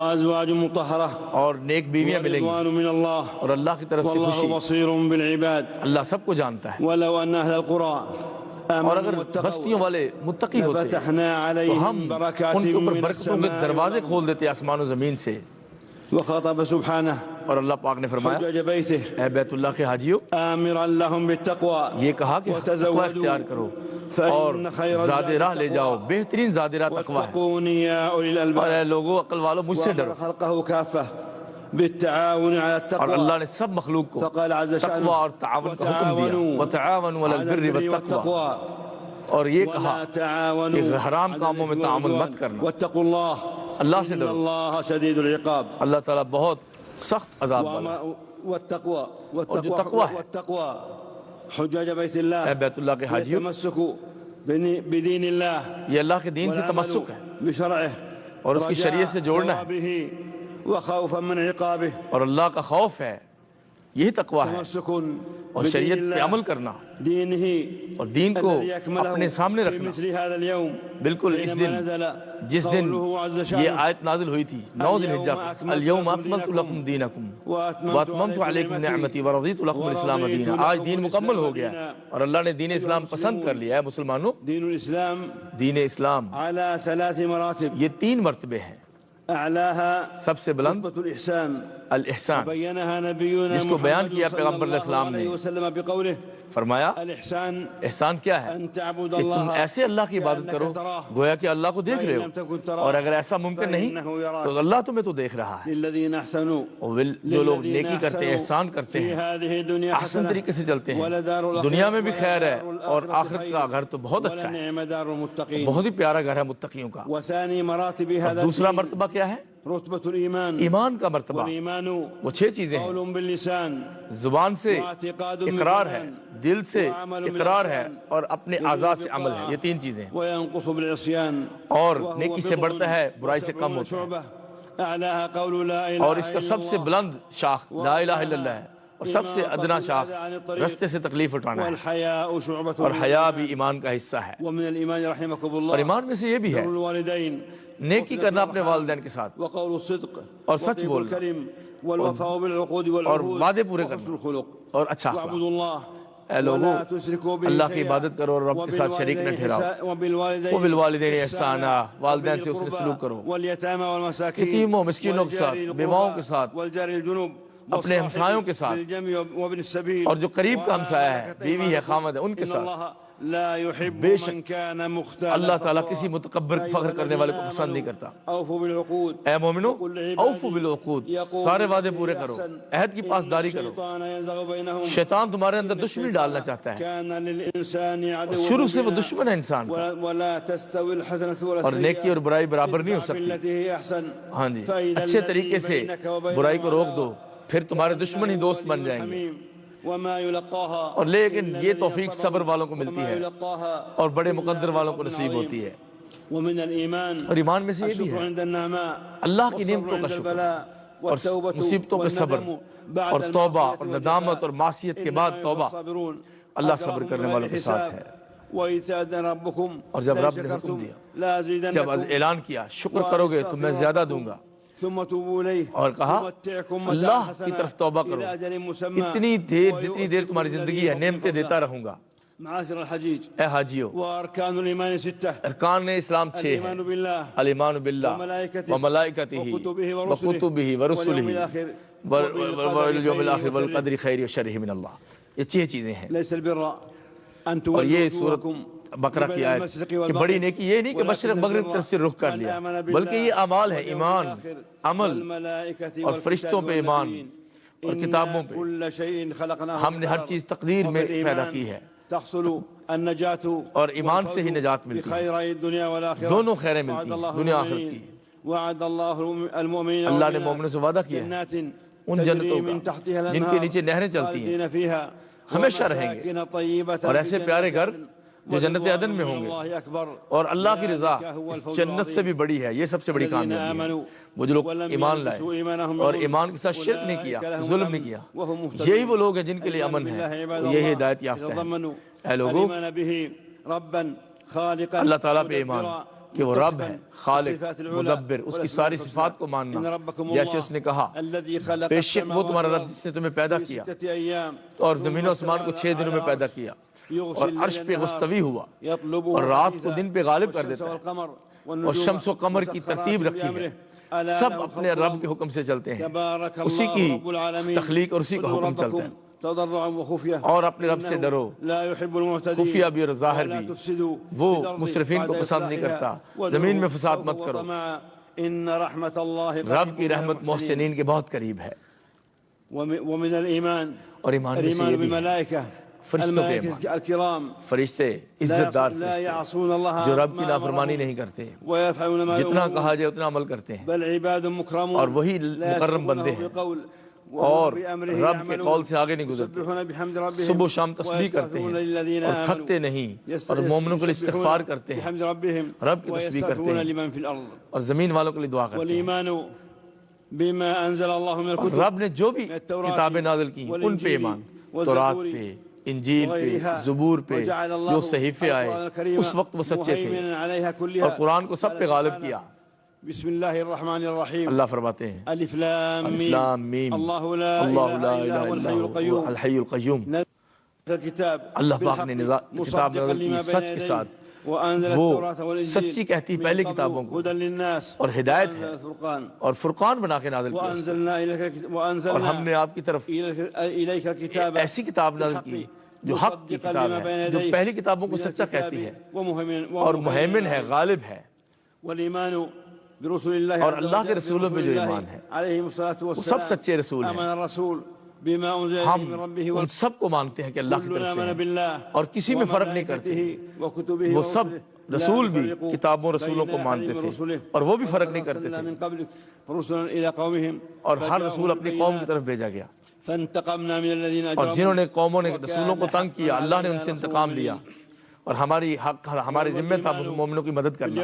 ازواج مطہرہ اور نیک بیویاں ملیں گی ورضوان من اللہ اور اللہ کی طرف سے واللہ خوشی. بصیر بالعباد اللہ سب کو جانتا ہے. ولو ان اہل القرى اور اگر بستیوں والے متقی ہوتے لفتحنا تو علیہم ہم برکات ان کے اوپر من برکتوں کے السماء دروازے کھول دیتے آسمان و زمین سے. وخاطب سبحانہ اور اللہ پاک نے فرمایا حجج بیتہ اے بیت اللہ کے حاجیوں آمرا لهم بالتقوى یہ کہا کہ تقوی اختیار کرو اور فإن خير زاد راہ لے جاؤ. بہترین زاد راہ تقوی ہے. واتقون يا أولي اور الألباب اے لوگو عقل والو مجھ سے ڈرو. وأمر خلقه كافة بالتعاون على اور التقوى اللہ نے سب مخلوق کو فقال عز تقوی شأنه اور تعاون کا حکم دیا. وتعاونوا علی البر والتقوی. اور یہ کہا ولا تعاونوا کہ حرام على کاموں میں الإثم تعاون والعدوان مت کرنا. واتقوا الله اللہ سے إن ڈرو. الله شديد العقاب. اللہ تعالیٰ بہت سخت عذاب والا ہے. والتقوى اور جو تقوی ہے والتقوى حجاج بیت اے اللہ بیت اللہ کے حاجیوں التمسك بدین اللہ یہ اللہ کے دین سے تمسک ہے بشرعه اور اس کی شریعت سے جوڑنا ہے ثوابه وخوفا من عقابه. اور اللہ کا خوف ہے. یہی تقوی ہے. تمسك اور شریعت پہ عمل کرنا دینه اور دین کو الذي أكمله اپنے سامنے في رکھنا. مثل هذا اليوم بالکل اس حينما دن نزل جس دن قوله عز یہ شأنه آیت نازل ہوئی تھی 9 ذی الحجہ کو اليوم اکملت لکم دینکم واتممت علیکم نعمتی ورضیت لکم الاسلام دینا. آج دین مکمل ہو گیا ہے اور اللہ نے دین اسلام پسند کر لیا ہے. مسلمانوں دین الاسلام دین اسلام على 3 مراتب یہ 3 مرتبے ہیں. اعلاها سب سے بلند رتبة الاحسان الاحسان بینها نبینا جس کو بیان محمد کیا صلی پیغمبر علیہ اللہ السلام نے. علیہ وسلم بقوله فرمایا الاحسان احسان کیا ہے ان تعبد کہ تم اللہ ایسے اللہ کی عبادت کرو گویا کہ اللہ کو دیکھ رہے ہو اور اگر ایسا ممکن نہیں تو اللہ تمہیں تو دیکھ رہا ہے. للذین احسنوا اور جو لوگ نیکی کرتے ہیں احسان کرتے فی ہیں هذه الدنيا احسن حسنة طریقے سے چلتے ہیں ولدار الآخرة دنیا میں بھی خیر ہے اور والآخرة آخرت خیر کا گھر تو بہت اچھا ہے. ولنعم دار المتقین. بہت ہی پیارا گھر ہے متقیوں کا. وثاني مراتب هذا دوسرا الدين مرتبہ کیا ہے؟ رتبة الإيمان. ایمان کا مرتبہ. والإيمان وہ 6 چیزیں ہیں. قول باللسان زبان سے واعتقاد اقرار ہے, بالجنان دل سے وعمل اقرار ہے بالأركان اور اپنے اعضاء سے عمل ہے. یہ 3 چیزیں ہیں. وينقص بالعصيان اور وهو نیکی سے بضع بڑھتا ہے برائی سے کم وسبعون ہوتا ہے. شعبة أعلاها قول لا إله اور اس کا إلا سب سے الله بلند شاخ لا الہ الا اللہ ہے اور سب سے ادنا شاخ رستے سے تکلیف اٹھانا ہے. والحياء شعبة اور حیا بھی ایمان کا حصہ ہے. ومن الإيمان رحمكم اور الله ایمان میں سے یہ بھی ہے بر الوالدين نیکی کرنا اپنے والدین کے ساتھ وقول الصدق اور سچ وطيب بولنا الكلم والوفاء بالعقود اور والعهود وعدے پورے وحسن کرنا الخلق اور اچھا اخلاق. واعبدوا الله اے لوگوں ولا تشركوا به اللہ کی شيئا عبادت کرو اور رب کے ساتھ شریک نہ ٹھہراؤ. وبالوالدین احسانا والدین سے حسن سلوک کرو. واليتامى والمساكين یتیموں مسکینوں کے ساتھ بیواؤں کے ساتھ والجار الجنوب اپنے ہمسایوں کے ساتھ بالجمع وابن السبيل اور جو قریب کا ہمسایہ ہے بیوی ہے خامد ہے ان کے ان ساتھ. اللہ لا يحب بے شک من كان مختالا اللہ تعالیٰ کسی متکبر فخر کرنے والے کو پسند نہیں کرتا. اوفوا بالعقود اے مومنو اوفو بالعقود سارے وعدے پورے کرو عہد کی پاسداری کرو. الشیطان ينزغ بينهم شیطان تمہارے اندر دشمنی ڈالنا چاہتا ہے كان للانسان عدوا شروع سے وہ دشمن ہے انسان کا. ولا تستوي الحسنة ولا اور نیکی اور برائی برابر نہیں ہو ادفع سکتی. بالتي هي احسن ہاں جی فإذا اچھے الذي طریقے سے بينك وبينه برائی کو روک دو پھر تمہارے دشمن ہی دوست بن جائیں گے. حميم وما يلقاها اور لیکن إلا یہ الذين توفیق صبروا صبر والوں کو ملتی وما ہے يلقاها اور بڑے مقدر والوں کو نصیب ہوتی ہے. ومن الإيمان اور ایمان میں سے یہ بھی الشكر ہے عند النعماء اللہ کی والصبر نعمتوں کا عند شکر البلاء اور والتوبة مصیبتوں پہ صبر والندم بعد اور توبہ المعصية اور ندامت اور معصیت کے بعد إنما توبہ. الصابرون اللہ أجرهم صبر کرنے بغير والوں کے ساتھ حساب. ہے. وإذ تأذن ربكم اور جب لئن رب نے حکم شكرتم دیا لأزيدنكم جب اعلان کیا شکر کرو گے تو میں زیادہ دوں گا ثم توبوا إليه اور کہا يمتعكم اللہ متاعا کی حسنا طرف توبہ کرو إلى أجل مسمى اتنی دیر جتنی دیر تمہاری زندگی ہے نعمتیں دیتا رہوں گا. معاشر الحجيج اے حاجیو وأركان الإيمان 6 ارکان اسلام 6 ہیں. الإيمان بالله الایمان باللہ وملائکته وملائکتہ وکتبہ ورسلہ واليوم الآخر والقدر خیر وشر من اللہ. یہ 6 چیزیں ہیں. ليس البر أن اور یہ تولوا سورۃ وجوهكم بقرہ کی آیت کہ بڑی نیکی یہ نہیں کہ مشرق مغرب کی طرف سے رخ کر لیا بلکہ یہ اعمال ہے ایمان عمل اور فرشتوں پہ ایمان اور کتابوں پہ. كل شيء خلقناه ہم نے ہر چیز تقدیر میں پیدا کی ہے تحصل النجاة اور ایمان سے ہی نجات ملتی ہے. بخير الدنيا والآخرة. دونوں خیریں ملتی ہیں دنیا آخرت کی. وعد الله المؤمنين اللہ نے مومنوں سے وعدہ کیا ہے جنات ان جنتوں کا جن کے نیچے نہریں چلتی ہیں خالدين فيها ہمیشہ رہیں گے ومساكن طيبة اور ایسے پیارے گھر جو جنت عدن میں ہوں گے. الله أكبر. اور اللہ کی رضا اس جنت سے بھی بڑی ہے. یہ سب سے بڑی کامیابی ہے. وہ جو لوگ ایمان لائے اور ایمان کے ساتھ شرک نہیں کیا ظلم نہیں کیا یہی وہ لوگ ہیں جن کے لیے امن ہے یہی ہدایت یافتہ ہیں. اے لوگوں الإيمان به ربا خالقا اللہ تعالیٰ پہ ایمان کہ وہ رب ہے، خالق، مدبر، اس کی ساری صفات کو ماننا، جیسے اس نے کہا بے شک وہ تمہارا رب جس نے تمہیں پیدا کیا اور زمین و آسمان کو 6 دنوں میں پیدا کیا اور عرش پہ مستوی ہوا اور رات کو دن پہ غالب کر دیتا ہے اور شمس و قمر کی ترتیب رکھی ہے، سب اپنے رب کے حکم سے چلتے ہیں، اسی کی تخلیق اور اسی کا حکم چلتا ہے۔ اور اپنے رب سے ڈرو، خفیہ بھی اور ظاہر بھی، وہ مسرفین کو پسند نہیں کرتا، زمین میں فساد مت کرو، رب کی رحمت محسنین کے بہت قریب ہے۔ اور ایمان میں سے یہ بھی ہے فرشتوں پہ ایمان، فرشتے عزت دار فرشتے جو رب کی نافرمانی نہیں کرتے، جتنا کہا جائے اتنا عمل کرتے ہیں، اور وہی مکرم بندے ہیں اور رب کے قول سے آگے نہیں گزرتے، صبح و شام تسبیح کرتے ہیں اور تھکتے نہیں، اور مومنوں کے لیے استغفار کرتے ہیں، رب کی تسبیح کرتے ہیں اور زمین والوں کے لیے دعا کرتے ہیں۔ اور رب نے جو بھی کتابیں نازل کی ان پہ ایمان، تورات پہ، انجیل پہ، زبور پہ، جو صحیفے آئے اس وقت وہ سچے تھے، اور قرآن کو سب پہ غالب کیا۔ بسم اللہ الرحمن الرحیم، اللہ فرماتے ہیں الف لام میم، اللہ لا الہ الا هو الحی القیوم، اللہ پاک نے کتاب نازل کی سچ کے ساتھ، وہ سچی کہتی پہلے کتابوں کو اور ہدایت ہے اور فرقان بنا کے نازل کیا، اور ہم نے آپ کی طرف ایسی کتاب نازل کی جو حق کی کتاب ہے، جو پہلی کتابوں کو سچا کہتی ہے اور مہیمن ہے، غالب ہے۔ اور اللہ کے رسولوں پہ جو ایمان ہے وہ سب سچے رسول ہیں، ہم ان سب کو مانتے ہیں کہ اللہ کی طرف سے ہیں اور کسی میں فرق نہیں کرتے، وہ سب رسول بھی کتابوں رسولوں کو مانتے تھے اور وہ بھی فرق نہیں کرتے تھے، اور ہر رسول اپنی قوم کی طرف بھیجا گیا، اور جنہوں نے قوموں نے رسولوں کو تنگ کیا اللہ نے ان سے انتقام لیا، اور ہماری ذمہ تھا مومنوں کی مدد کرنا۔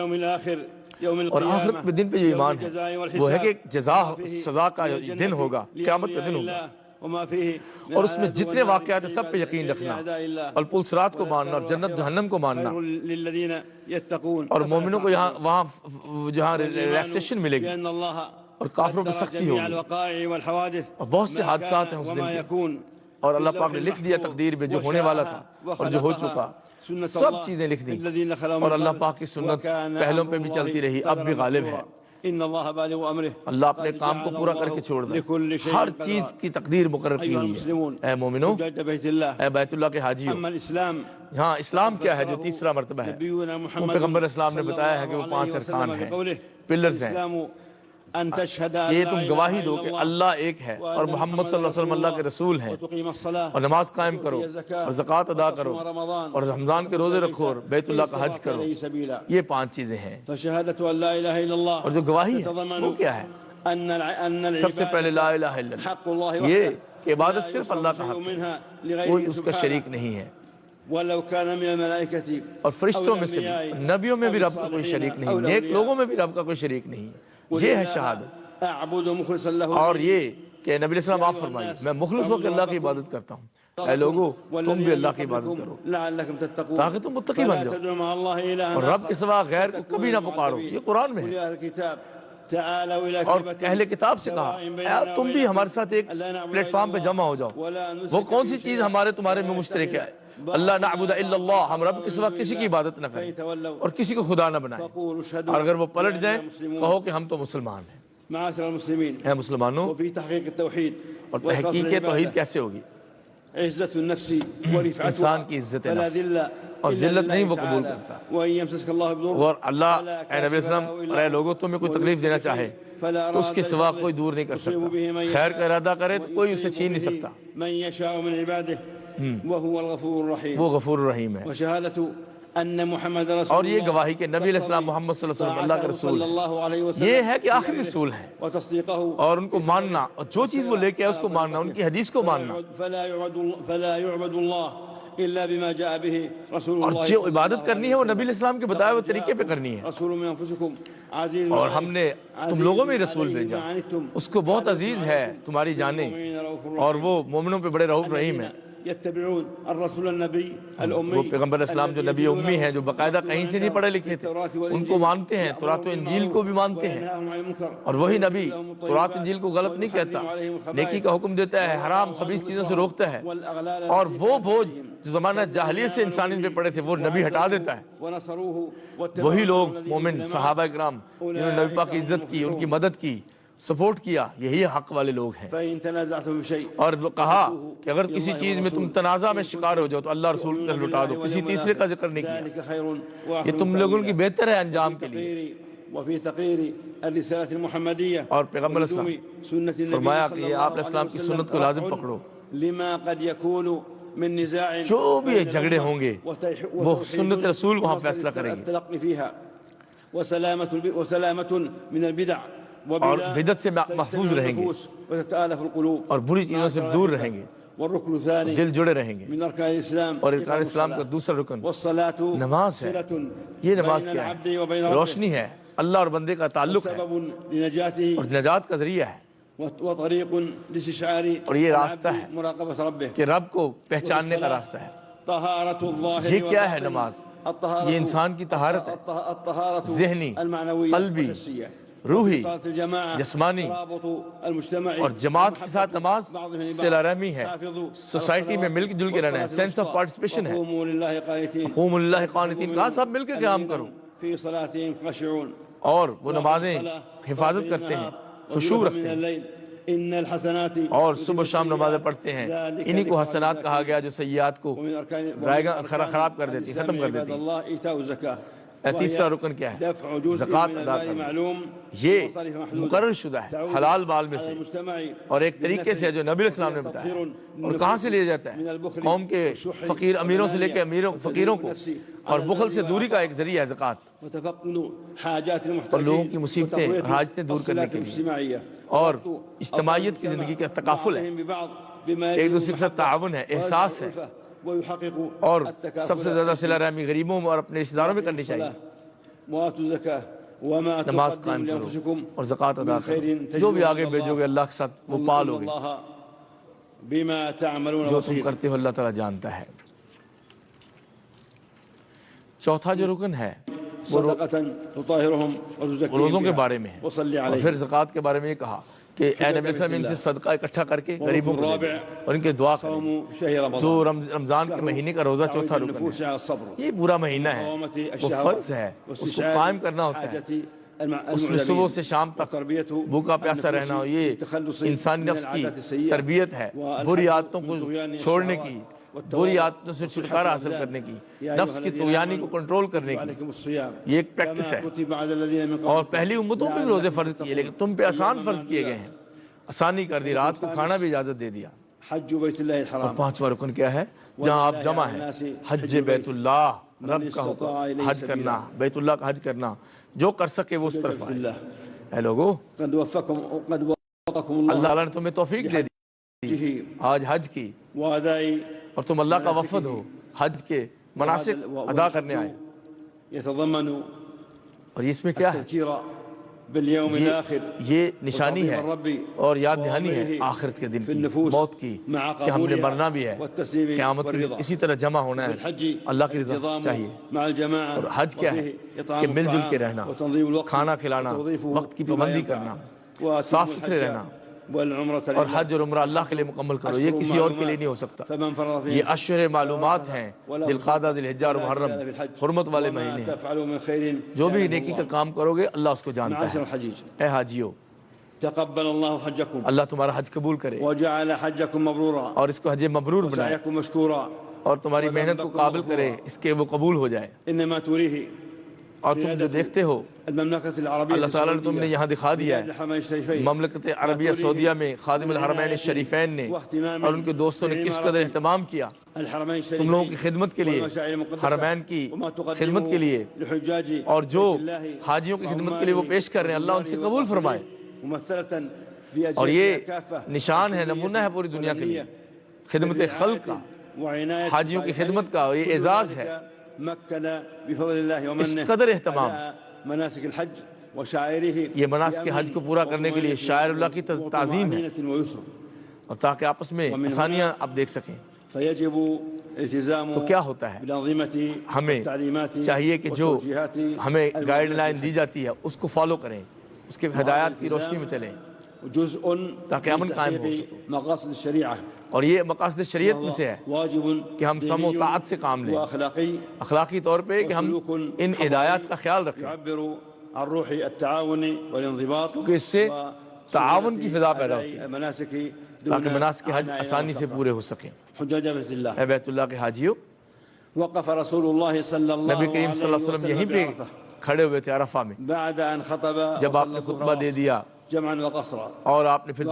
اور آخرت میں دن پہ جو ایمان ہے وہ ہے کہ جزا سزا کا دن ہوگا، قیامت کا دن ہوگا، اور اس میں جتنے واقعات ہیں سب پہ یقین رکھنا، اور پل صراط کو ماننا اور جنت جہنم کو ماننا، اور مومنوں کو وہاں جہاں ریلیکسیشن ملے گی اور کافروں پہ سختی ہوگی، اور بہت سے حادثات ہیں اس دن پہ، اور اللہ پاک نے لکھ دیا تقدیر میں جو ہونے والا تھا اور جو ہو چکا، سب چیزیں لکھ دی، اور اللہ پاک کی سنت پہلوں پہ بھی چلتی رہی، اب بھی غالب ہے۔ اللہ اپنے کام کو پورا کر کے چھوڑ دے، ہر چیز کی تقدیر مقرر کی ہوئی ہے۔ اے مومنو، اے بیت اللہ کے حاجیوں، ہاں اسلام کیا ہے جو تیسرا مرتبہ ہے، پیغمبر اسلام نے بتایا ہے کہ وہ 5 ارکان ہیں، پلرز ہیں، یہ تم گواہی دو کہ اللہ ایک ہے اور محمد صلی اللہ علیہ وسلم اللہ کے رسول ہیں، اور نماز قائم کرو اور زکوٰۃ ادا کرو اور رمضان کے روزے رکھو اور بیت اللہ کا حج کرو، یہ 5 چیزیں ہیں۔ اور جو گواہی ہے وہ کیا ہے؟ سب سے پہلے لا الہ الا اللہ، یہ کہ عبادت صرف اللہ کا حق ہے، کوئی اس کا شریک نہیں ہے، اور فرشتوں میں سے بھی، نبیوں میں بھی رب کا کوئی شریک نہیں، نیک لوگوں میں بھی رب کا کوئی شریک نہیں، یہ ہے شہادت۔ اور یہ کہ نبی علیہ السلام آپ فرمائیے میں مخلص ہو کے اللہ کی عبادت کرتا ہوں، اے لوگو تم بھی اللہ کی عبادت کرو تاکہ تم متقی بن جاؤ، اور رب کے سوا غیر کو کبھی نہ پکارو، یہ قرآن میں ہے۔ اور اہل کتاب سے کہا تم بھی ہمارے ساتھ ایک پلیٹ فارم پہ جمع ہو جاؤ، وہ کون سی چیز ہمارے تمہارے میں مشترک ہے؟ اللہ نعبد الا اللہ، ہم رب کے سوا کسی کی عبادت نہ کریں اور کسی کو خدا نہ بنائیں، اور اگر وہ پلٹ جائیں کہو کہ ہم تو مسلمان ہیں۔ اے مسلمانوں، اور تحقیق توحید کیسے ہوگی؟ انسان کی عزت نفس اور ذلت نہیں وہ قبول کرتا، اور اللہ اے نبی السلام اور اے لوگوں تمہیں کوئی تکلیف دینا چاہے تو اس کے سوا کوئی دور نہیں کر سکتا، خیر کا ارادہ کرے تو کوئی اسے چھین نہیں سکتا، وہ غفور الرحیم ہے۔ اور یہ گواہی کہ نبی علیہ السلام محمد صلی اللہ علیہ وسلم اللہ کا رسول ہے، یہ ہے کہ آخری رسول ہیں، اور ان کو ماننا، اور جو چیز وہ لے کے آئے اس کو ماننا، ان کی حدیث کو ماننا، اور جو عبادت کرنی ہے وہ نبی علیہ السلام کے بتائے ہوئے طریقے پہ کرنی ہے۔ اور ہم نے تم لوگوں میں رسول بھیجا، اس کو بہت عزیز ہے تمہاری جانیں، اور وہ مومنوں پہ بڑے رؤوف رحیم ہیں۔ يتبعون الرسول النبي الأمي وہ پیغمبر اسلام جو نبی امی ہیں، جو باقاعدہ کہیں سے نہیں پڑھے لکھے تھے، ان کو مانتے ہیں، تورات و انجیل کو بھی مانتے ہیں، اور وہی نبی تورات و انجیل کو غلط نہیں کہتا، نیکی کا حکم دیتا ہے، حرام خبیث چیزوں سے روکتا ہے، اور وہ بوجھ جو زمانہ جاہلیت سے انسانیت پہ پڑے تھے وہ نبی ہٹا دیتا ہے۔ وہی لوگ مومن صحابہ اکرام جنہوں نے نبی پاک کی عزت کی، ان کی مدد کی، سپورٹ کیا، یہی حق والے لوگ ہیں۔ اور کہا کہ اگر کسی چیز میں تم تنازع میں شکار ہو جاؤ تو اللہ رسول کی طرف لوٹا دو، کسی تیسرے کا ذکر نہیں کیا، یہ تم لوگوں کی بہتر ہے انجام کے لیے۔ اور پیغمبر اسلام فرمایا کہ یہ آپ علیہ السلام کی سنت کو لازم پکڑو، جو بھی جھگڑے ہوں گے وہ سنت رسول وہاں فیصلہ کریں گے، اور بدعت سے محفوظ رہیں گے، اور بری چیزوں سے دور رہیں گے، دل جڑے رہیں گے۔ اور ارکان اسلام کا دوسرا رکن نماز ہے۔ یہ نماز کیا ہے؟ روشنی ہے، اللہ اور بندے کا تعلق ہے، اور نجات کا ذریعہ ہے، اور یہ راستہ ہے کہ رب کو پہچاننے کا راستہ ہے۔ یہ کیا ہے نماز؟ یہ انسان کی طہارت ہے، ذہنی، قلبی، روحی، جسمانی، اور جماعت کے ساتھ نماز صلہ رحمی ہے، سوسائٹی میں مل جل کے رہنا ہے، سینس آف پارٹیسپیشن ہے۔ قوموا للہ قانتین، کہا سب مل کے قیام کرو، اور وہ نمازیں حفاظت کرتے ہیں، خشوع رکھتے ہیں، اور صبح و شام نمازیں پڑھتے ہیں۔ انہی کو حسنات کہا گیا جو سیئات کو خراب کر دیتی، ختم کر دیتی۔ تیسرا رکن کیا ہے؟ زکوٰۃ ادا کرنا۔ یہ مقرر شدہ ہے حلال مال میں سے، اور ایک طریقے سے جو نبی علیہ السلام نے بتایا۔ اور کہاں سے لیا جاتا ہے؟ قوم کے فقیر امیروں سے لے کے فقیروں کو، اور بخل سے دوری کا ایک ذریعہ ہے زکوٰۃ، اور لوگوں کی مصیبتیں اور حاجتیں دور کرنے کے لیے، اور اجتماعیت کی زندگی کا تکافل ہے، ایک دوسرے کے ساتھ تعاون ہے، احساس ہے، اور سب سے زیادہ صلہ رحمی غریبوں اور اپنے رشتہ داروں میں کرنی چاہیے۔ نماز قائم کرو اور زکوٰۃ ادا کرو، جو بھی آگے بھیجو گے اللہ کے ساتھ وہ پالو گے، جو تم کرتے ہو اللہ تعالیٰ جانتا ہے۔ چوتھا جو رکن ہے وہ روزوں کے بارے میں ہے، اور پھر زکوٰۃ کے بارے میں یہ کہا کہ اے نبی صلی اللہ علیہ وسلم ان سے صدقہ اکٹھا کر کے غریبوں کو دیں اور ان کے دعا کریں۔ جو رمضان کے مہینے کا روزہ چوتھا رکن ہے، یہ پورا مہینہ ہے، وہ فرض ہے، اس کو قائم کرنا ہوتا ہے، اس میں صبح سے شام تک بھوکا پیاسا رہنا ہو، یہ انسانی نفس کی تربیت ہے، بری عادتوں کو چھوڑنے کی، بری عادتوں سے چھٹکارا حاصل کرنے کی، نفس کی طغیانی کو کنٹرول کرنے کی، یہ ایک پریکٹس ہے۔ اور پہلی امتوں میں روزے فرض کیے، لیکن تم پہ آسان فرض کیے گئے ہیں، آسانی کر دی، رات کو کھانا بھی اجازت دے دیا۔ اور پانچواں رکن کیا ہے؟ جہاں آپ جمع ہیں، حج بیت اللہ، رب کا حکم حج کرنا، بیت اللہ کا حج کرنا، جو کر سکے وہ اس طرف آئے۔ اے لوگو، اللہ تعالیٰ نے تمہیں توفیق دے دی آج حج کی، اور تم اللہ کا وفد ہو، حج کے مناسک ادا کرنے آئے۔ اور اس میں کیا ہے؟ یہ نشانی ہے اور یاد دہانی ہے آخرت کے دن کی، موت کی، کہ ہم نے مرنا بھی ہے، قیامت کے دن اسی طرح جمع ہونا ہے، اللہ کی رضا چاہیے۔ اور حج کیا ہے؟ کہ مل جل کے رہنا، کھانا کھلانا، وقت کی پابندی کرنا، صاف ستھرے رہنا، اور حج اور عمرہ اللہ کے لیے مکمل کرو، یہ کسی اور کے لیے نہیں ہو سکتا۔ یہ اشہر معلومات ہیں، ذی القعدہ، ذی الحجہ اور محرم، حرمت والے مہینے ہیں۔ جو بھی نیکی کا کام کرو گے اللہ اس کو جانتا ہے۔ اے حاجیو، اللہ تمہارا حج قبول کرے اور اس کو حج مبرور بنائے، اور تمہاری محنت کو قابل کرے اس کے وہ قبول ہو جائے۔ اور تم جو دیکھتے ہو اللہ تعالیٰ نے تم نے یہاں دکھا دیا ہے، مملکت عربیہ سعودیہ میں خادم الحرمین الشریفین نے اور ان کے دوستوں نے کس قدر اہتمام کیا تم لوگوں کی خدمت کے لیے، حرمین کی خدمت کے لیے، اور جو حاجیوں کی خدمت کے لیے وہ پیش کر رہے ہیں اللہ ان سے قبول فرمائے۔ اور یہ نشان ہے، نمونہ ہے پوری دنیا کے لیے خدمت خلق کا، حاجیوں کی خدمت کا، اور یہ اعزاز ہے۔ اس قدر اہتمام یہ مناسک حج کو پورا کرنے کے لیے شاعر اللہ کی تعظیم ہے، اور تاکہ آپس میں آسانیاں آپ دیکھ سکیں۔ فيجب الالتزام تو کیا ہوتا ہے؟ بالأنظمة ہمیں والتعليمات چاہیے کہ جو والتوجيهات ہمیں گائیڈ المعلنة لائن دی جاتی ہے اس کو فالو کریں، اس کے ہدایات کی روشنی میں چلیں، جزء تاکہ من امن قائم ہو تحقيق مقاصد الشريعة، اور یہ مقاصد شریعت میں سے ہے واجب کہ ہم سم و ديني طاعت سے کام لیں، وأخلاقي اخلاقی طور پہ کہ ہم وسلوك ان ہدایات کا خیال رکھیں، يعبر عن روح التعاون والانضباط کیونکہ اس سے تعاون کی فضا پیدا ہوتی ہے المناسك تاکہ مناسک حج عناء آسانی سے ومشقة. پورے ہو سکیں۔ حجاج بیت اللہ، اے بیت اللہ کے حاجیوں، وقف رسول اللہ صلی اللہ نبی کریم صلی اللہ علیہ وسلم یہیں پہ بعرفہ کھڑے ہوئے تھے عرفہ میں، بعد ان خطب جب آپ نے خطبہ دے دیا جمعا وقصرا اور آپ نے پھر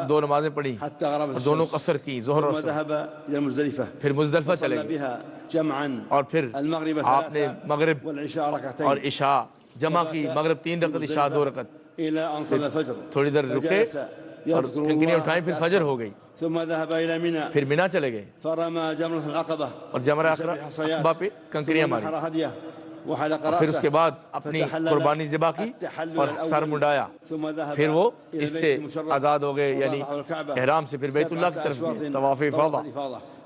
دو نمازیں پڑھی حتى غربت اور دونوں الشمس، قصر کی، ظہر اور ثم عصر، ذهب الى المزدلفة پھر مزدلفہ چلے صلى گئے بها جمعا اور پھر المغرب آپ نے ثلاثة مغرب والعشاء ركعتين اور عشاء جمع کی، مغرب 3 رکعت، عشاء 2 رکعت، الى ان صلى الفجر تھوڑی دیر رکے فجلس اور يذكر کنکریاں الله اٹھائیں، پھر فجر ہو گئی، ثم ذهب الى منى پھر مینا چلے گئے فرمى جمرة العقبة اور جمرہ بسبع حصيات عقبہ پہ کنکریاں ثم ماری، نحر هديه وحلق پھر اس کے رأسه بعد اپنی فتحلل قربانی ذبح کی التحلل اور الأول سر منڈایا، ثم ذهب پھر وہ إلى اس البيت سے المشرف آزاد ہو گئے، یعنی وطاف الكعبة احرام سے پھر بیت اللہ کی طرف گئے، طواف افاضہ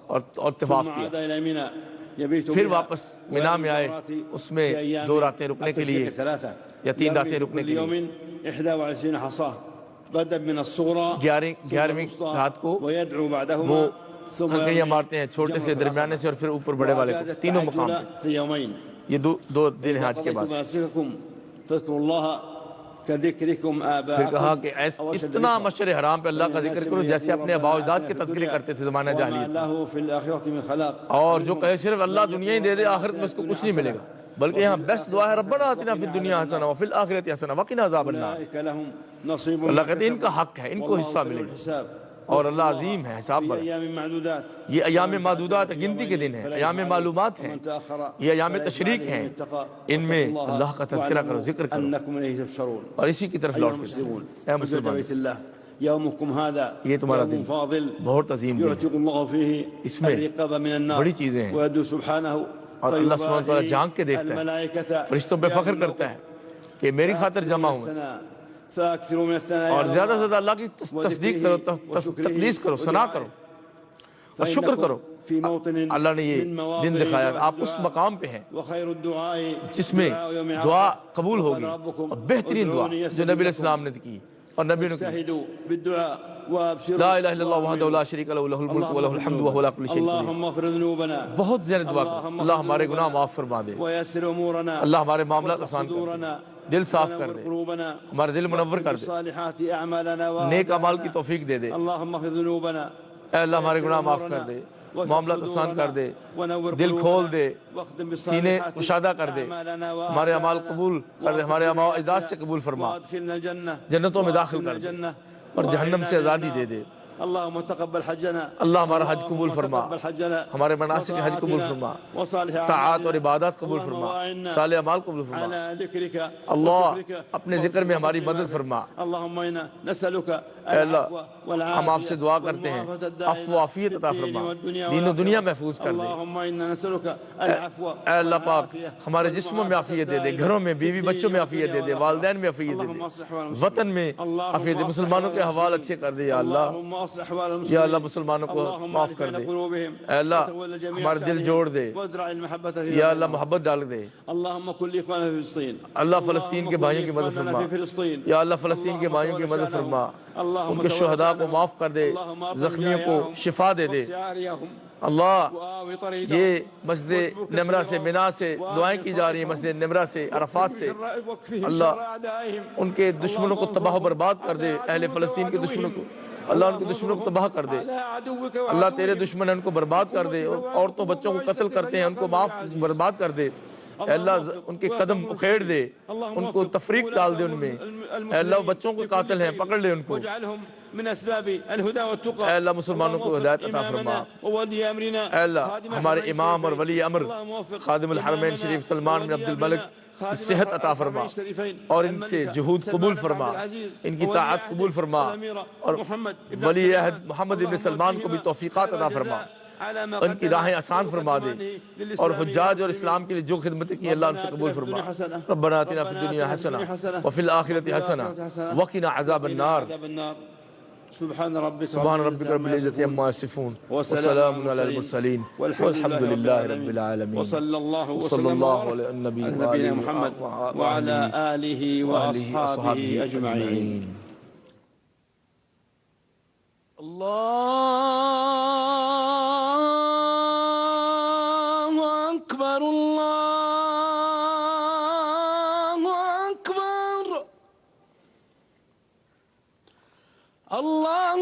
اور طواف ثم کیا، عاد إلى منى يبيت پھر بها واپس مینا میں آئے، اس میں 2 راتیں رکنے کے لیے ثلاثة یا 3 راتیں رکنے كل کے لیے، يوم 21 حصاة بدأ من الصغرى 11ویں رات کو ويدعو بعدهما وہ ثم کنکریاں مارتے ہیں، چھوٹے سے، درمیانے سے اور پھر اوپر بڑے والے کو، تینوں مقام پہ، في يومين یہ 2 دن حج کے بعد۔ مناسككم فاذكروا الله كذكركم پھر آباءكم کہا کہ اتنا مشعر حرام پہ اللہ کا ذکر کرو جیسے اپنے آباء و اجداد کے تذکرے کرتے تھے زمانہ وما جاہلیت میں، له في الآخرة من خلاق اور جو کہے صرف اللہ دنیا ہی دے دے، آخرت میں اس کو کچھ نہیں ملے گا، بلکہ یہاں بیسٹ دعا ہے ربنا آتنا فی الدنیا حسنہ وفی الآخرۃ حسنہ وقنا عذاب النار۔ أولئك لهم نصيب اللہ کہتے ہیں ان کا حق ہے، ان کو حصہ ملے گا، الحساب اور اللہ عظیم ہے، حساب في بڑا۔ أيام معدودات یہ ایام معدودات ہے، گنتی کے دن ہیں، ایام معلومات ہیں، ومن تأخر یہ ایام تشریق ہیں، ان میں اللہ کا تذکرہ کرو، ذکر کرو أنكم إليه تحشرون اور اسی کی طرف أيها لوٹ کے جاؤ۔ المسلمون اے حجاج مسلمان، بيت الله يومكم هذا یہ تمہارا يوم دن فاضل بہت عظیم دن ہے، يعتق الله فيه اس میں الرقاب من النار بڑی چیزیں ہیں، ويدعو سبحانه اور اللہ سبحانہ وتعالی جھانک کے دیکھتا ہے، الملائكة فرشتوں پہ فخر کرتا ہے کہ میری خاطر جمع ہوئے، فأكثروا من الثناء اور زیادہ سے زیادہ اللہ کی تصدیق کرو، تقدیس کرو، ثنا کرو اور شکر کرو۔ في موطن اللہ نے یہ من مواطن دن دکھایا، آپ اس الدعاء مقام پہ ہیں وخير الدعاء جس میں دعاء يوم دعا عرفة. قبول ہوگی، قال ربكم اور بہترین دعا ادعوني جو يستجب نبی علیہ لكم. السلام نے کی اور نبی نے کی، اجتهدوا بالدعاء وابشروا لا الہ الا اللہ وحدہ لا شریک لہ، لہ الملک و لہ الحمد وهو على كل شيء قدیر۔ اللهم اغفر ذنوبنا بہت زیادہ دعا کرو، اللہ ہمارے گناہ معاف فرما دے، ويسر امورنا اللہ ہمارے معاملات آسان کر دے، صدورنا دل صاف کر ونور دے، قلوبنا ہمارے دل منور کر دے، الصالحات اعمالنا نیک اعمال کی توفیق دے دے، اللهم اغفر ذنوبنا اے اللہ ہمارے گناہ معاف کر دے، معاملات آسان کر دے، دل کھول دے، سینے کشادہ کر دے، ہمارے اعمال قبول کر دے، ہمارے آباء و اجداد سے قبول فرما، وادخلنا الجنة جنتوں میں داخل کر دے اور جہنم سے آزادی دے دے۔ اللهم تقبل حجنا اللہ ہمارا حج قبول فرما، تقبل حجنا ہمارے مناسک حج قبول فرما، وصالح طاعات اور عبادات قبول فرما، صالح اعمال قبول فرما، على ذكرك اللہ اپنے ذکر میں ہماری مدد فرما۔ اللهم انا نسألك اے اللہ العفو والعافية ہم آپ سے دعا کرتے ہیں، عفو و عافیت عطا فرما، دین و دنیا محفوظ کر دے۔ اللهم انا نسألك العفو اے اللہ پاک ہمارے جسموں میں عافیت دے دے، گھروں میں، بیوی بچوں میں عافیت دے دے، والدین میں عافیت دے دے، وطن میں عافیت دے، مسلمانوں کے احوال اچھے کر دے یا اللہ، اللهم اصلح احوال یا المسلمين اللہ مسلمانوں کو اللهم معاف الف کر بين دے، قلوبهم اے اللہ وتولى جميع ہمارے دل شأنهم جوڑ دے، وازرع المحبة في یا اللہ قلوبهم. محبت ڈال دے، اللهم كن لاخواننا في فلسطين اللہ فلسطین کے بھائیوں کی مدد إخواننا فرما، في فلسطين یا اللہ فلسطین کے بھائیوں کی مدد فرما، ان کے شہداء کو معاف کر دے، زخمیوں کو شفا دے دے، اللہ یہ مسجد نمرہ سے، منا سے دعائیں کی جا رہی ہیں، مسجد نمرہ سے، عرفات سے، اللہ ان کے دشمنوں کو تباہ و برباد کر دے، اہل فلسطین کے دشمنوں کو اللہ ان کے دشمنوں کو تباہ کر دے، اللہ تیرے دشمن ہیں ان کو برباد کر دے، عورتوں بچوں کو قتل کرتے ہیں ان کو معاف برباد کر دے، اے اللہ ان کے قدم اکھیڑ دے، ان کو تفریق ڈال دے ان میں، اے اللہ بچوں کو قاتل ہیں پکڑ لے ان کو، اے اللہ مسلمانوں کو ہدایت عطا فرما، اے اللہ ہمارے امام اور ولی امر خادم الحرمین شریف سلمان بن عبد الملک کی صحت عطا فرما اور ان سے جہود قبول فرما، ان کی طاعت قبول فرما، اور ولی عہد محمد بن سلمان کو بھی توفیقات عطا فرما، ان کی راہیں آسان فرما دے، اور حجاج اور اسلام کے لیے جو خدمت کی اللہ ان سے قبول فرما۔ ربنا آتنا فی الدنیا حسنہ وفی الآخرۃ حسنہ وقنا عذاب النار۔ سبحان ربك رب العزة عما يصفون وسلام على المرسلين والحمد لله رب العالمين وصلى الله على النبي نبينا محمد وعلى آله وأصحابه أجمعين. الله أكبر الله أكبر الله